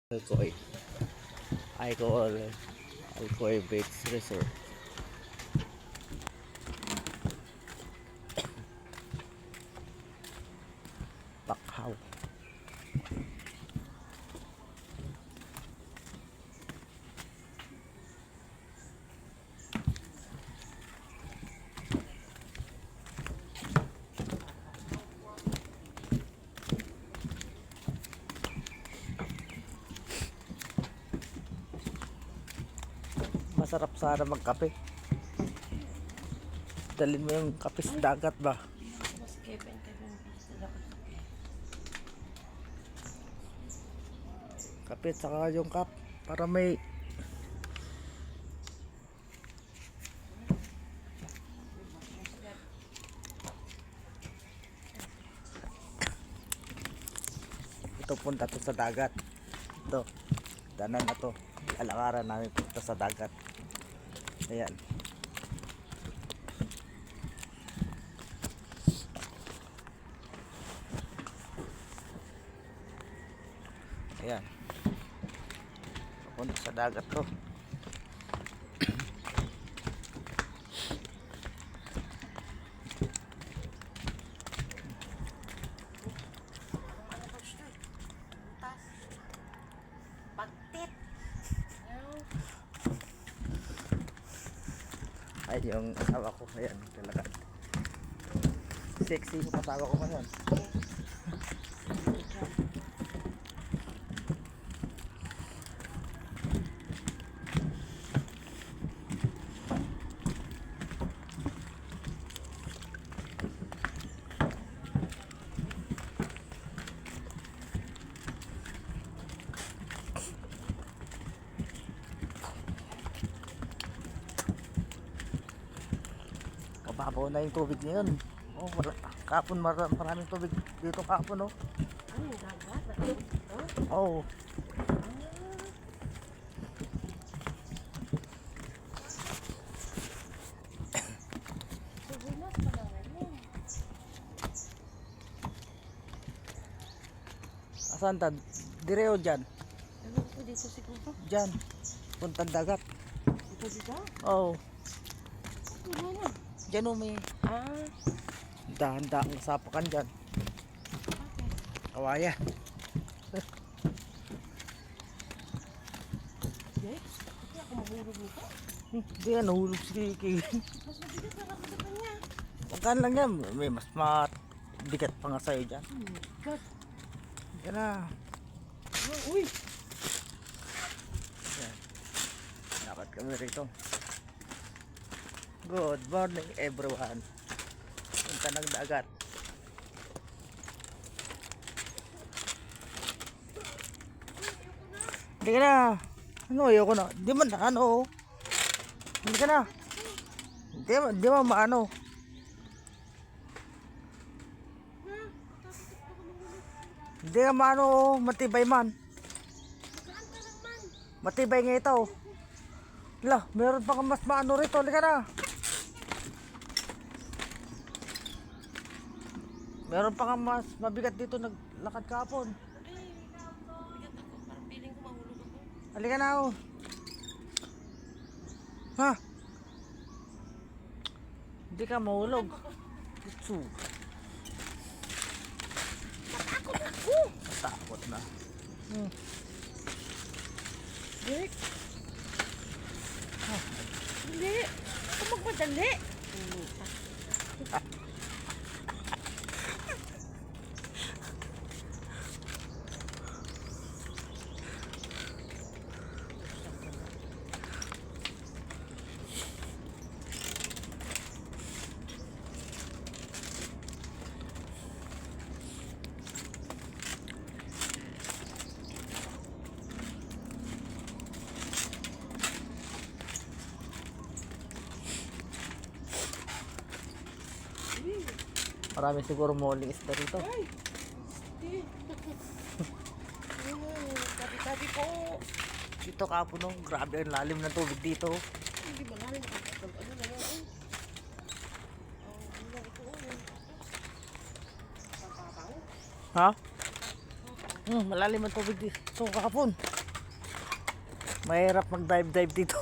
Alcoy Alcoy Beach Resort. Pakhaw. Masarap sana magkape. Dalhin mo yung kape sa dagat ba? Kape at saka yung cup para may ito, punta to sa dagat. Ito, danan na to. Alakaran namin punta sa dagat. Ayan. Ayan. Punta sa dagat to. Ay, yung asawa ko. Ayan, talaga. Sexy yung asawa ko ngayon. Mababaw na yung tubig ngayon. Oh, kapon maraming tubig dito kapon, oh. Oh. Asan ta? Direo dyan. Ano po dito siguro? Dyan. Puntang dagat. Dito dito? Oh. Ano na? Dyan, oh, may dahan-dahan sapakan dyan. Kawaya. Hindi ako mahulog nito. Hindi nga, nahulog si Kiki. Mas mabigat para ako sa kanya. Magkaan lang yan. May mas mabigat pa nga sa'yo dyan. God. Yan na. Uy! Yan. Dapat kami rito. Good morning everyone. Punta ng dagat. Hindi ka na. Ano, ayoko na. Hindi man ano. Hindi ka na. Hindi man maano. Hindi ka maano. Matibay man. Matibay nga ito. Lah, meron pa kang mas maano rito. Hindi ka na. Meron pa kang mas mabigat dito. Naglakad kahapon. Bigat ako. Parang feeling ko mahulog ako. Halika na, oh. Ha? Hindi ka mahulog. Itsu. Natakot ako! Natakot na. Dick! Hindi! Ako magmadali! Marami siguro mauling isda rito. Ay! Hindi! Tabi-tabi ko! Dito kahapon, oh. Grabe ang lalim ng tubig dito. Hindi malalim. Ano na yan? Ano lang ito? Papapaw? Ha? Malalim ang tubig dito. So kahapon, mahirap mag-dive-dive dito.